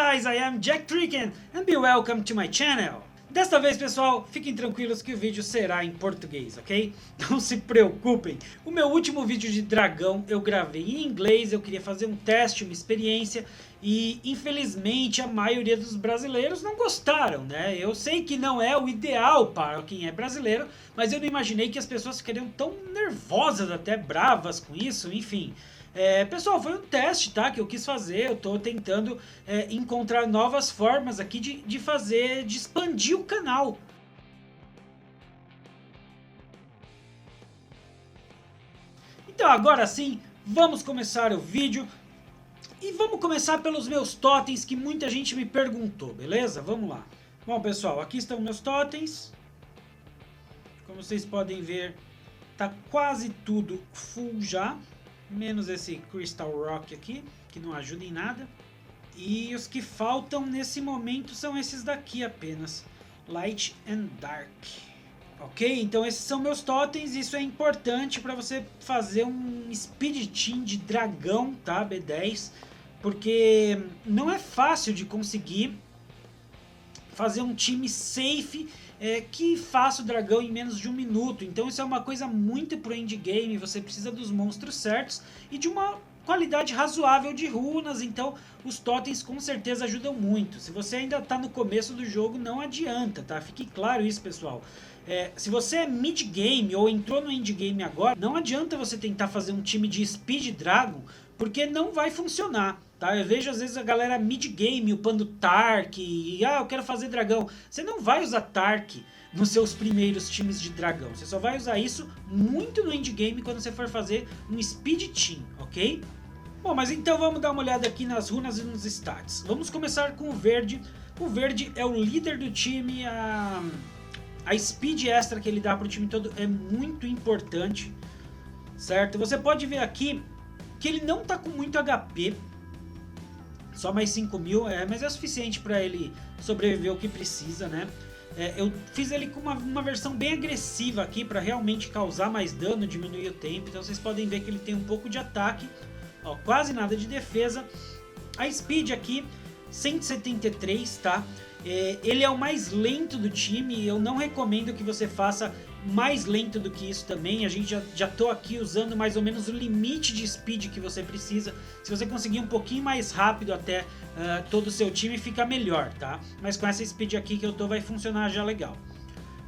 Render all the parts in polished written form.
guys, I am Jack Tricken and be welcome to my channel. Desta vez, pessoal, fiquem tranquilos que o vídeo será em português, ok? Não se preocupem. O meu último vídeo de dragão eu gravei em inglês, eu queria fazer um teste, uma experiência e infelizmente a maioria dos brasileiros não gostaram, né? Eu sei que não é o ideal para quem é brasileiro, mas eu não imaginei que as pessoas ficariam tão nervosas, até bravas com isso, enfim. Pessoal, foi um teste, tá, que eu quis fazer. Eu tô tentando encontrar novas formas aqui de expandir o canal. Então agora sim, vamos começar o vídeo. E vamos começar pelos meus totens que muita gente me perguntou, beleza? Vamos lá. Bom, pessoal, aqui estão meus totens. Como vocês podem ver, tá quase tudo full já. Menos esse Crystal Rock aqui, que não ajuda em nada. E os que faltam nesse momento são esses daqui apenas. Light and Dark. Ok? Então esses são meus totens. Isso é importante para você fazer um Speed Team de dragão, tá? B10. Porque não é fácil de conseguir fazer um time safe que faça o dragão em menos de 1 minuto. Então isso é uma coisa muito pro endgame. Você precisa dos monstros certos e de uma qualidade razoável de runas. Então os totens com certeza ajudam muito. Se você ainda está no começo do jogo, não adianta, tá? Fique claro isso, pessoal. Se você é mid-game ou entrou no endgame agora, não adianta você tentar fazer um time de Speed Dragon, porque não vai funcionar. Tá? Eu vejo às vezes a galera mid-game upando Tark, e eu quero fazer dragão. Você não vai usar Tark nos seus primeiros times de dragão. Você só vai usar isso muito no endgame quando você for fazer um Speed Team, ok? Bom, mas então vamos dar uma olhada aqui nas runas e nos stats. Vamos começar com o verde. O verde é o líder do time, a speed extra que ele dá para o time todo é muito importante, certo? Você pode ver aqui que ele não está com muito HP, só mais 5.000, mas é suficiente para ele sobreviver o que precisa, né? Eu fiz ele com uma versão bem agressiva aqui para realmente causar mais dano, diminuir o tempo. Então vocês podem ver que ele tem um pouco de ataque, ó, quase nada de defesa. A speed aqui 173, tá? Ele é o mais lento do time e eu não recomendo que você faça mais lento do que isso também. A gente já tô aqui usando mais ou menos o limite de speed que você precisa. Se você conseguir um pouquinho mais rápido até todo o seu time fica melhor, tá? Mas com essa speed aqui que eu tô vai funcionar já legal.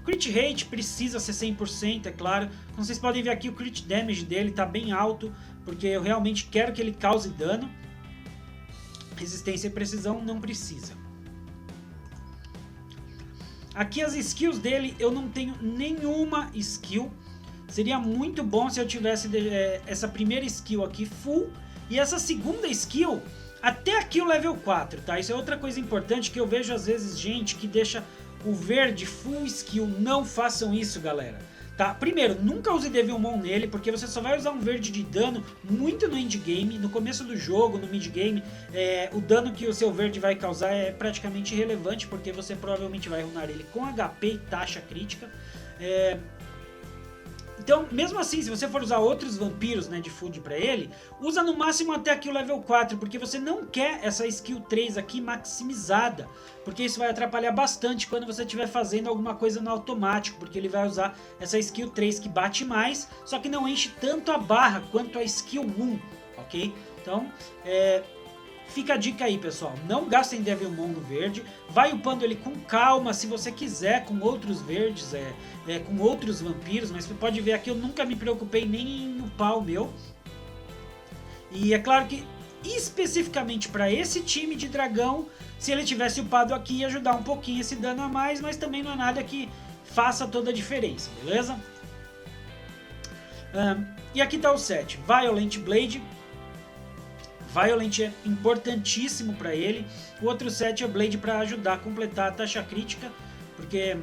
Crit rate precisa ser 100%, é claro. Como vocês podem ver aqui, o crit damage dele tá bem alto, porque eu realmente quero que ele cause dano. Resistência e precisão não precisa. Aqui as skills dele, eu não tenho nenhuma skill. Seria muito bom se eu tivesse essa primeira skill aqui full. E essa segunda skill, até aqui o level 4, tá? Isso é outra coisa importante que eu vejo às vezes gente que deixa o verde full skill. Não façam isso, galera. Tá? Primeiro, nunca use Devilmon nele, porque você só vai usar um verde de dano muito no endgame. No começo do jogo, no midgame, o dano que o seu verde vai causar é praticamente irrelevante, porque você provavelmente vai runar ele com HP e taxa crítica. Então, mesmo assim, se você for usar outros vampiros, né, de food pra ele, usa no máximo até aqui o level 4, porque você não quer essa skill 3 aqui maximizada, porque isso vai atrapalhar bastante quando você estiver fazendo alguma coisa no automático, porque ele vai usar essa skill 3 que bate mais, só que não enche tanto a barra quanto a skill 1, ok? Então, fica a dica aí, pessoal, não gastem Devilmon no verde, vai upando ele com calma, se você quiser, com outros verdes, com outros vampiros, mas você pode ver aqui, eu nunca me preocupei nem em upar o meu. E é claro que, especificamente para esse time de dragão, se ele tivesse upado aqui, ia ajudar um pouquinho esse dano a mais, mas também não é nada que faça toda a diferença, beleza? E aqui está o set, Violent Blade. Violent é importantíssimo para ele. O outro set é Blade para ajudar a completar a taxa crítica, porque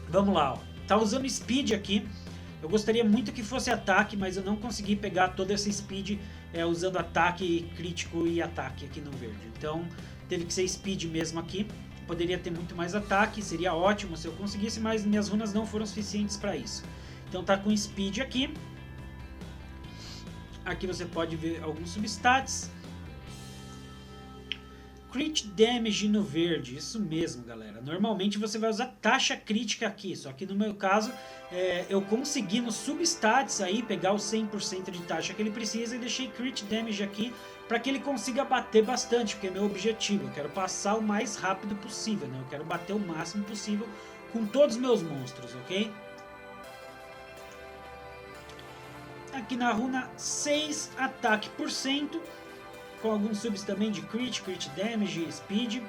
vamos lá, ó, tá usando speed aqui. Eu gostaria muito que fosse ataque, mas eu não consegui pegar toda essa speed usando ataque crítico e ataque aqui no verde. Então teve que ser speed mesmo aqui. Poderia ter muito mais ataque, seria ótimo se eu conseguisse, mas minhas runas não foram suficientes para isso. Então tá com speed aqui. Aqui você pode ver alguns substats. Crit Damage no verde, isso mesmo, galera. Normalmente você vai usar taxa crítica aqui, só que no meu caso eu consegui no Substats aí pegar o 100% de taxa que ele precisa e deixei Crit Damage aqui para que ele consiga bater bastante, porque é meu objetivo. Eu quero passar o mais rápido possível, né? Eu quero bater o máximo possível com todos os meus monstros, ok? Aqui na runa 6, ataque por cento. Com alguns subs também de crit damage e speed.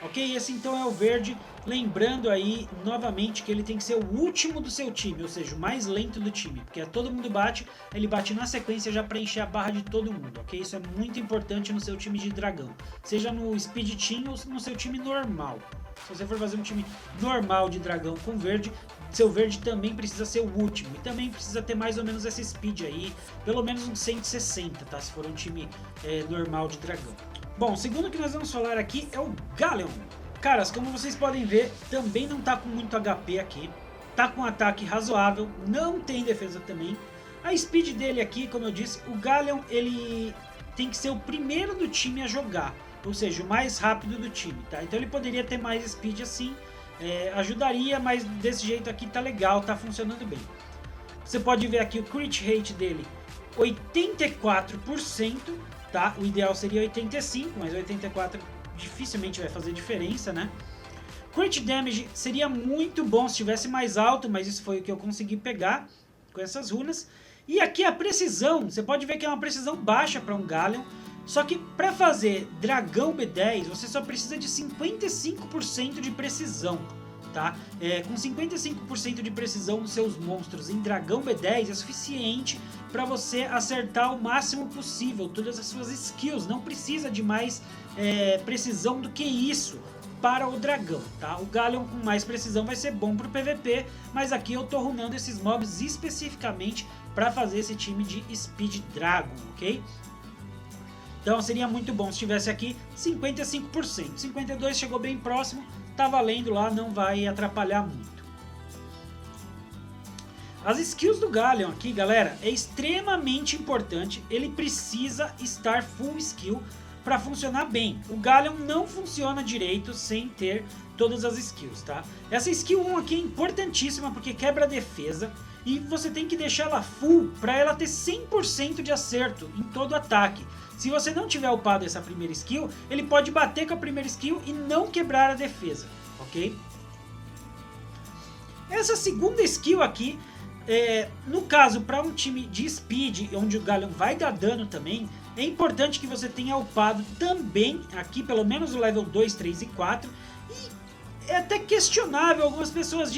Ok, esse então é o verde. Lembrando aí, novamente, que ele tem que ser o último do seu time, ou seja, o mais lento do time. Porque todo mundo bate, ele bate na sequência já para encher a barra de todo mundo, ok? Isso é muito importante no seu time de dragão. Seja no speed team ou no seu time normal. Se você for fazer um time normal de dragão com verde, seu verde também precisa ser o último. E também precisa ter mais ou menos essa speed aí, pelo menos uns 160, tá? Se for um time normal de dragão. Bom, o segundo que nós vamos falar aqui é o Galleon. Caras, como vocês podem ver, também não tá com muito HP aqui. Tá com um ataque razoável, não tem defesa também. A speed dele aqui, como eu disse, o Galleon ele tem que ser o primeiro do time a jogar. Ou seja, o mais rápido do time, tá? Então ele poderia ter mais speed assim, ajudaria, mas desse jeito aqui tá legal, tá funcionando bem. Você pode ver aqui o crit rate dele, 84%, tá? O ideal seria 85%, mas 84% dificilmente vai fazer diferença, né? Crit damage seria muito bom se tivesse mais alto, mas isso foi o que eu consegui pegar com essas runas. E aqui a precisão, você pode ver que é uma precisão baixa para um Galleon. Só que para fazer Dragão B10, você só precisa de 55% de precisão, tá? Com 55% de precisão nos seus monstros em Dragão B10 é suficiente para você acertar o máximo possível todas as suas skills. Não precisa de mais precisão do que isso para o dragão, tá? O Galleon com mais precisão vai ser bom para o PVP, mas aqui eu tô runando esses mobs especificamente para fazer esse time de Speed Dragon, ok? Então seria muito bom se tivesse aqui 55%. 52% chegou bem próximo, tá valendo lá, não vai atrapalhar muito. As skills do Galleon aqui, galera, é extremamente importante. Ele precisa estar full skill para funcionar bem. O Galleon não funciona direito sem ter todas as skills, tá? Essa skill 1 aqui é importantíssima porque quebra a defesa. E você tem que deixar ela full para ela ter 100% de acerto em todo ataque. Se você não tiver upado essa primeira skill, ele pode bater com a primeira skill e não quebrar a defesa, ok? Essa segunda skill aqui, no caso para um time de speed, onde o Galleon vai dar dano também, é importante que você tenha upado também aqui, pelo menos o level 2, 3 e 4. E é até questionável, algumas pessoas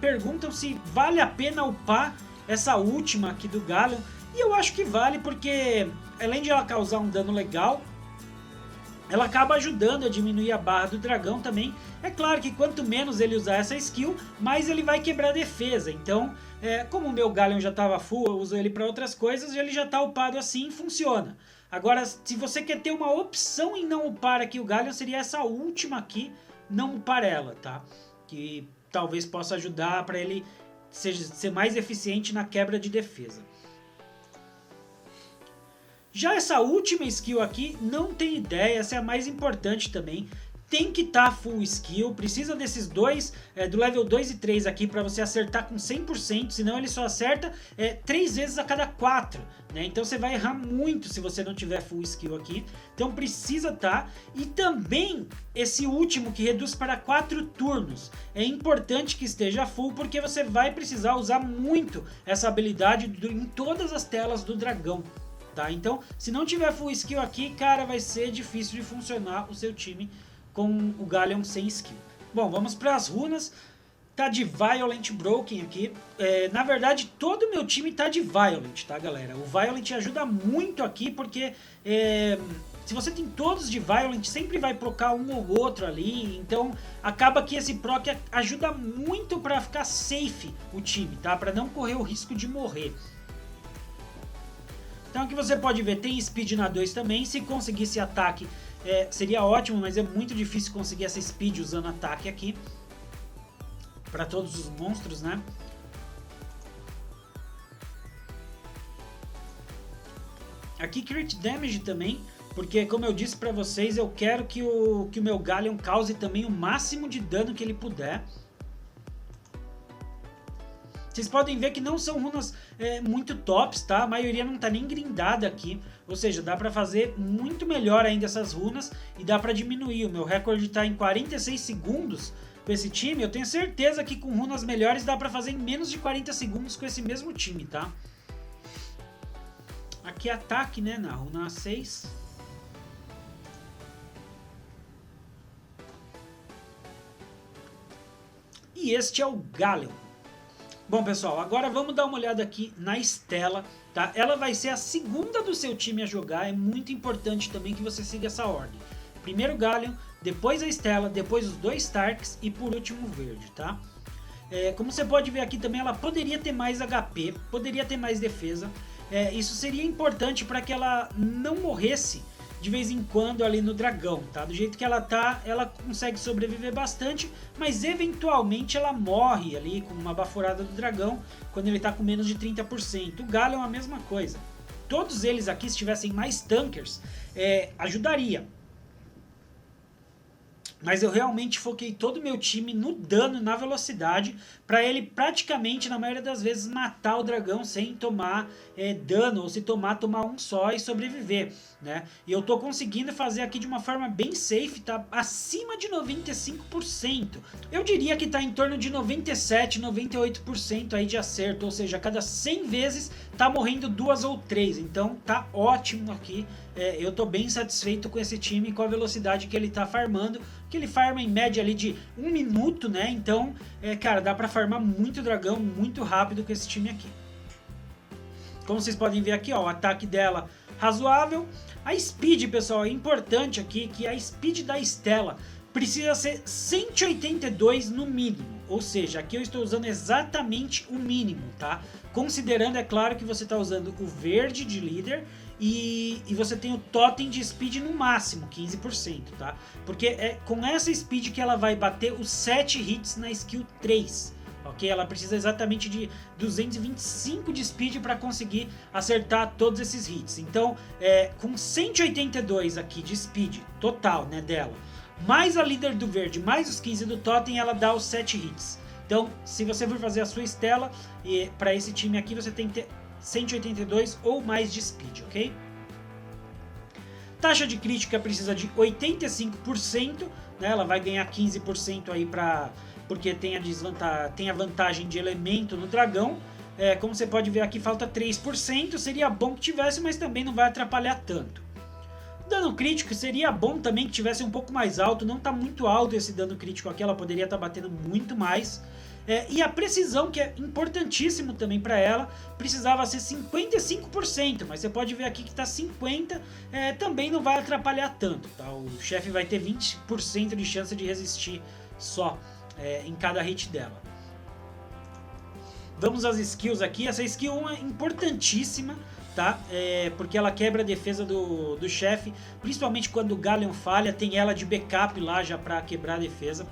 perguntam se vale a pena upar essa última aqui do Galleon. E eu acho que vale porque, além de ela causar um dano legal, ela acaba ajudando a diminuir a barra do dragão também. É claro que quanto menos ele usar essa skill, mais ele vai quebrar a defesa. Então, como o meu Galleon já estava full, eu uso ele para outras coisas e ele já está upado assim e funciona. Agora, se você quer ter uma opção em não upar aqui o Galleon, seria essa última aqui, não upar ela, tá? Que talvez possa ajudar para ele ser mais eficiente na quebra de defesa. Já essa última skill aqui, não tem ideia, essa é a mais importante também. Tem que estar full skill, precisa desses dois, do level 2 e 3 aqui para você acertar com 100%, senão ele só acerta 3 vezes a cada 4, né? Então você vai errar muito se você não tiver full skill aqui, então precisa estar. E também esse último que reduz para 4 turnos, é importante que esteja full porque você vai precisar usar muito essa habilidade em todas as telas do dragão. Tá? Então, se não tiver full skill aqui, cara, vai ser difícil de funcionar o seu time com o Galleon sem skill. Bom, vamos para as runas. Tá de Violent Broken aqui. Na verdade, todo o meu time tá de Violent, tá, galera? O Violent ajuda muito aqui porque se você tem todos de Violent, sempre vai procar um ou outro ali. Então, acaba que esse proc ajuda muito para ficar safe o time, tá? Para não correr o risco de morrer. Então aqui você pode ver, tem speed na 2 também, se conseguisse ataque seria ótimo, mas é muito difícil conseguir essa speed usando ataque aqui, para todos os monstros, né? Aqui Crit Damage também, porque como eu disse pra vocês, eu quero que o meu Galleon cause também o máximo de dano que ele puder. Vocês podem ver que não são runas muito tops, tá? A maioria não tá nem grindada aqui. Ou seja, dá pra fazer muito melhor ainda essas runas e dá pra diminuir. O meu recorde tá em 46 segundos com esse time. Eu tenho certeza que com runas melhores dá pra fazer em menos de 40 segundos com esse mesmo time, tá? Aqui é ataque, né? Na runa 6. E este é o Galleon. Bom, pessoal, agora vamos dar uma olhada aqui na Stella, tá? Ela vai ser a segunda do seu time a jogar, é muito importante também que você siga essa ordem. Primeiro o Galleon, depois a Stella, depois os 2 Starks e por último o verde, tá? Como você pode ver aqui também, ela poderia ter mais HP, poderia ter mais defesa. Isso seria importante para que ela não morresse de vez em quando ali no dragão, tá? Do jeito que ela tá, ela consegue sobreviver bastante, mas eventualmente ela morre ali com uma baforada do dragão quando ele tá com menos de 30%. O Galleon é a mesma coisa. Todos eles aqui, se tivessem mais tankers, ajudaria. Mas eu realmente foquei todo o meu time no dano, na velocidade, para ele praticamente, na maioria das vezes, matar o dragão sem tomar dano, ou se tomar um só e sobreviver, né? E eu tô conseguindo fazer aqui de uma forma bem safe, tá acima de 95%. Eu diria que tá em torno de 97, 98% aí de acerto, ou seja, a cada 100 vezes tá morrendo 2 ou 3, então tá ótimo aqui. Eu tô bem satisfeito com esse time, com a velocidade que ele tá farmando, que ele farma em média ali de 1 minuto, né? Então, cara, dá pra farmar muito dragão, muito rápido com esse time aqui. Como vocês podem ver aqui, ó, o ataque dela razoável. A speed, pessoal, é importante aqui que a speed da Stella precisa ser 182 no mínimo. Ou seja, aqui eu estou usando exatamente o mínimo, tá? Considerando, é claro, que você está usando o verde de líder e você tem o totem de speed no máximo, 15%, tá? Porque é com essa speed que ela vai bater os 7 hits na skill 3, ok? Ela precisa exatamente de 225 de speed para conseguir acertar todos esses hits. Então, com 182 aqui de speed total, né, dela, mais a líder do verde, mais os 15 do totem, ela dá os 7 hits. Então, se você for fazer a sua Stella, para esse time aqui, você tem que ter 182 ou mais de speed, ok? Taxa de crítica precisa de 85%, né? Ela vai ganhar 15% aí porque tem a vantagem de elemento no dragão. Como você pode ver aqui, falta 3%, seria bom que tivesse, mas também não vai atrapalhar tanto. Dano crítico seria bom também que tivesse um pouco mais alto, não está muito alto esse dano crítico aqui, ela poderia estar batendo muito mais. E a precisão, que é importantíssimo também para ela, precisava ser 55%, mas você pode ver aqui que está 50%, também não vai atrapalhar tanto, tá? O chefe vai ter 20% de chance de resistir só em cada hit dela. Vamos às skills aqui, essa skill 1 é importantíssima, tá? Porque ela quebra a defesa do chefe, principalmente quando o Galleon falha, tem ela de backup lá já para quebrar a defesa.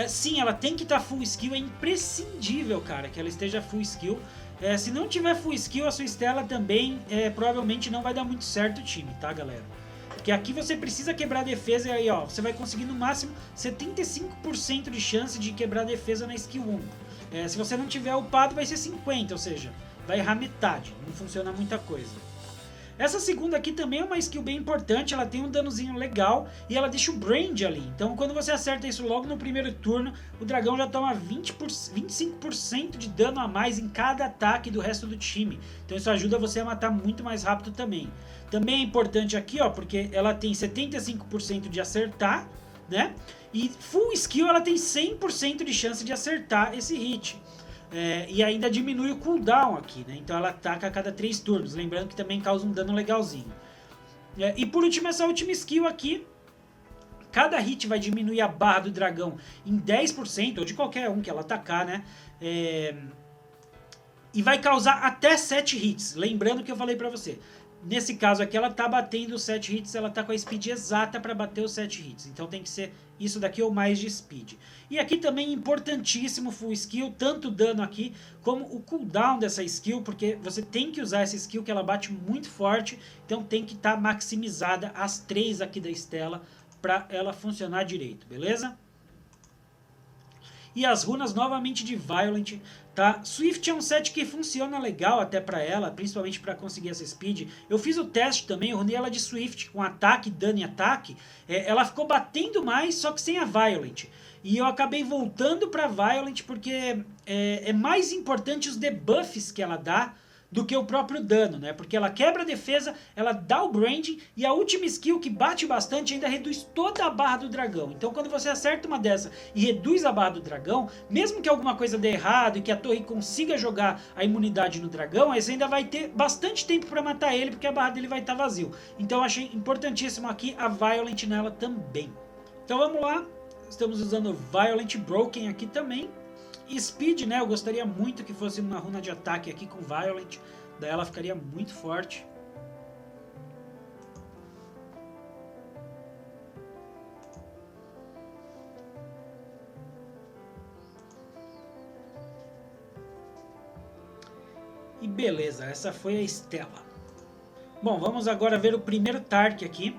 Sim, ela tem que estar full skill, é imprescindível, cara, que ela esteja full skill. Se não tiver full skill, a sua Stella também provavelmente não vai dar muito certo o time, tá, galera? Porque aqui você precisa quebrar a defesa e aí, ó, você vai conseguir no máximo 75% de chance de quebrar a defesa na skill 1. Se você não tiver upado, vai ser 50%, ou seja, vai errar metade, não funciona muita coisa. Essa segunda aqui também é uma skill bem importante, ela tem um danozinho legal e ela deixa o brand ali. Então quando você acerta isso logo no primeiro turno, o dragão já toma 25% de dano a mais em cada ataque do resto do time. Então isso ajuda você a matar muito mais rápido também. Também é importante aqui, ó, porque ela tem 75% de acertar, né? E full skill ela tem 100% de chance de acertar esse hit. E ainda diminui o cooldown aqui, né? Então ela ataca a cada 3 turnos, lembrando que também causa um dano legalzinho. E por último, essa última skill aqui, cada hit vai diminuir a barra do dragão em 10%, ou de qualquer um que ela atacar, né? E vai causar até 7 hits, lembrando que eu falei pra você, Nesse caso aqui ela tá batendo os 7 hits, ela tá com a speed exata para bater os 7 hits. Então tem que ser isso daqui ou mais de speed. E aqui também importantíssimo full skill, tanto o dano aqui como o cooldown dessa skill, porque você tem que usar essa skill que ela bate muito forte, então tem que estar maximizada as 3 aqui da Stella para ela funcionar direito, beleza? E as runas novamente de Violent, tá? Swift é um set que funciona legal até pra ela, principalmente pra conseguir essa speed. Eu fiz o teste também, eu runei ela de Swift com ataque, dano e ataque. Ela ficou batendo mais, só que sem a Violent. E eu acabei voltando pra Violent porque é mais importante os debuffs que ela dá do que o próprio dano, né? Porque ela quebra a defesa, ela dá o branding e a última skill que bate bastante ainda reduz toda a barra do dragão. Então quando você acerta uma dessa e reduz a barra do dragão, mesmo que alguma coisa dê errado e que a torre consiga jogar a imunidade no dragão, aí você ainda vai ter bastante tempo para matar ele porque a barra dele vai estar vazio. Então eu achei importantíssimo aqui a Violent nela também. Então vamos lá, estamos usando Violent Broken aqui também. E Speed, né, eu gostaria muito que fosse uma runa de ataque aqui com Violent, daí ela ficaria muito forte. E beleza, essa foi a Stella. Bom, vamos agora ver o primeiro Tark aqui.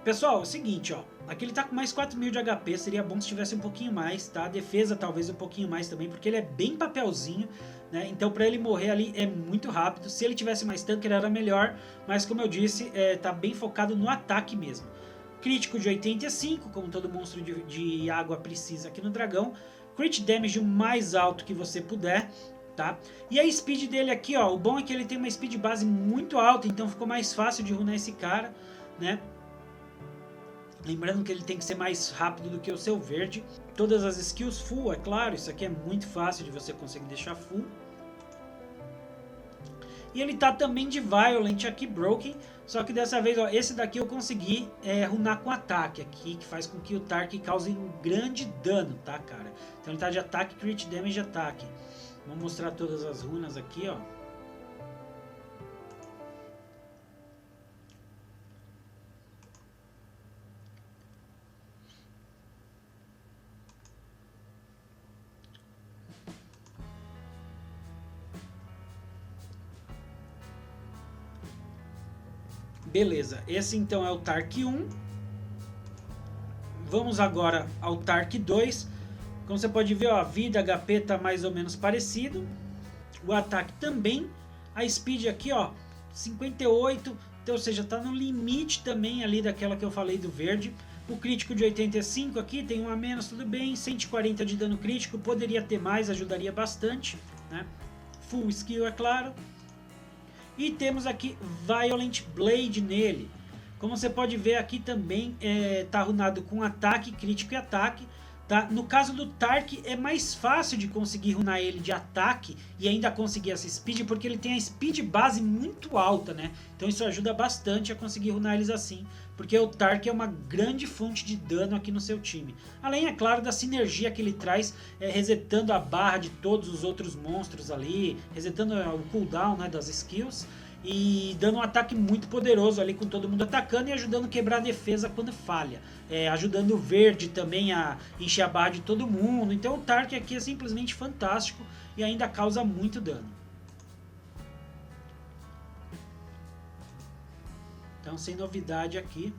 Pessoal, é o seguinte, ó. Aqui ele tá com mais 4.000 de HP, seria bom se tivesse um pouquinho mais, tá? Defesa talvez um pouquinho mais também, porque ele é bem papelzinho, né? Então pra ele morrer ali é muito rápido. Se ele tivesse mais tanque ele era melhor, mas como eu disse, tá bem focado no ataque mesmo. Crítico de 85, como todo monstro de água precisa aqui no dragão. Crit damage o mais alto que você puder, tá? E a speed dele aqui, ó, o bom é que ele tem uma speed base muito alta, então ficou mais fácil de runar esse cara, né? Lembrando que ele tem que ser mais rápido do que o seu verde. Todas as skills full, é claro, isso aqui é muito fácil de você conseguir deixar full. E ele tá também de Violent aqui, Broken, só que dessa vez, ó, esse daqui eu consegui runar com ataque aqui, que faz com que o Tark cause um grande dano, tá, cara? Então ele tá de ataque, crit damage, ataque. Vou mostrar todas as runas aqui, ó. Beleza, esse então é o Tark 1. Vamos agora ao Tark 2. Como você pode ver, ó, a vida, HP tá mais ou menos parecido. O ataque também. A speed aqui, ó, 58. Então, ou seja, tá no limite também ali daquela que eu falei do verde. O crítico de 85 aqui, tem um a menos, tudo bem. 140 de dano crítico, poderia ter mais, ajudaria bastante, né? Full skill, é claro. E temos aqui Violent Blade nele. Como você pode ver aqui também tá runado com ataque, crítico e ataque. Tá? No caso do Tark é mais fácil de conseguir runar ele de ataque e ainda conseguir essa speed, porque ele tem a speed base muito alta, né? Então isso ajuda bastante a conseguir runar eles assim, porque o Tark é uma grande fonte de dano aqui no seu time. Além, é claro, da sinergia que ele traz, resetando a barra de todos os outros monstros ali, resetando o cooldown, né, das skills, e dando um ataque muito poderoso ali com todo mundo atacando e ajudando a quebrar a defesa quando falha. Ajudando o verde também a encher a barra de todo mundo. Então o Tark aqui é simplesmente fantástico e ainda causa muito dano. Então, sem novidade aqui.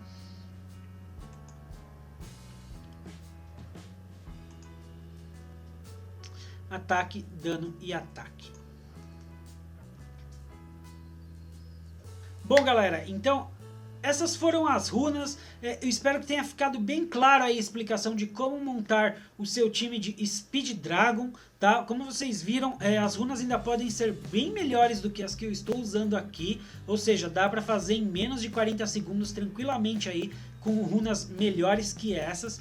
Ataque, dano e ataque. Bom, galera, então essas foram as runas. Eu espero que tenha ficado bem clara aí a explicação de como montar o seu time de Speed Dragon, tá? Como vocês viram, as runas ainda podem ser bem melhores do que as que eu estou usando aqui, ou seja, dá para fazer em menos de 40 segundos tranquilamente aí, com runas melhores que essas.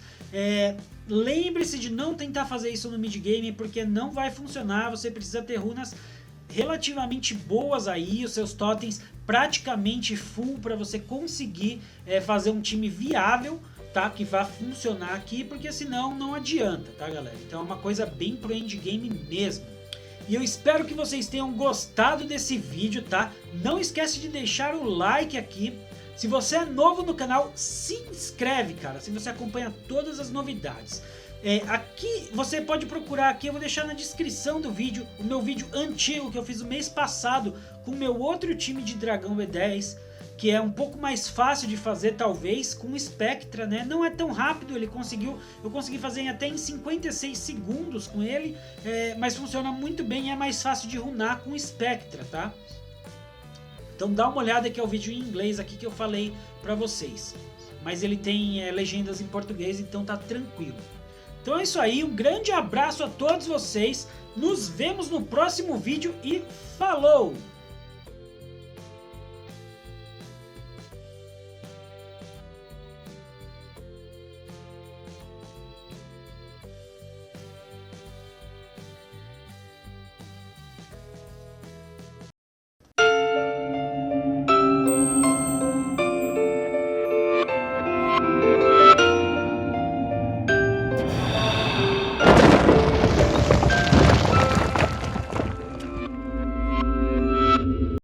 Lembre-se de não tentar fazer isso no mid-game, porque não vai funcionar. Você precisa ter runas relativamente boas aí, os seus totens praticamente full para você conseguir fazer um time viável, tá? Que vai funcionar aqui, porque senão não adianta, tá, galera? Então é uma coisa bem pro endgame mesmo. E eu espero que vocês tenham gostado desse vídeo, tá? Não esquece de deixar o like aqui. Se você é novo no canal, se inscreve, cara, se você acompanha todas as novidades. Aqui você pode procurar aqui, eu vou deixar na descrição do vídeo o meu vídeo antigo que eu fiz o mês passado com o meu outro time de Dragão B10, que é um pouco mais fácil de fazer talvez com o Spectra, né? Não é tão rápido, eu consegui fazer até em 56 segundos com ele, mas funciona muito bem e é mais fácil de runar com o Spectra, tá? Então dá uma olhada que é o vídeo em inglês aqui que eu falei pra vocês, mas ele tem legendas em português, então tá tranquilo. Então é isso aí, um grande abraço a todos vocês, nos vemos no próximo vídeo e falou!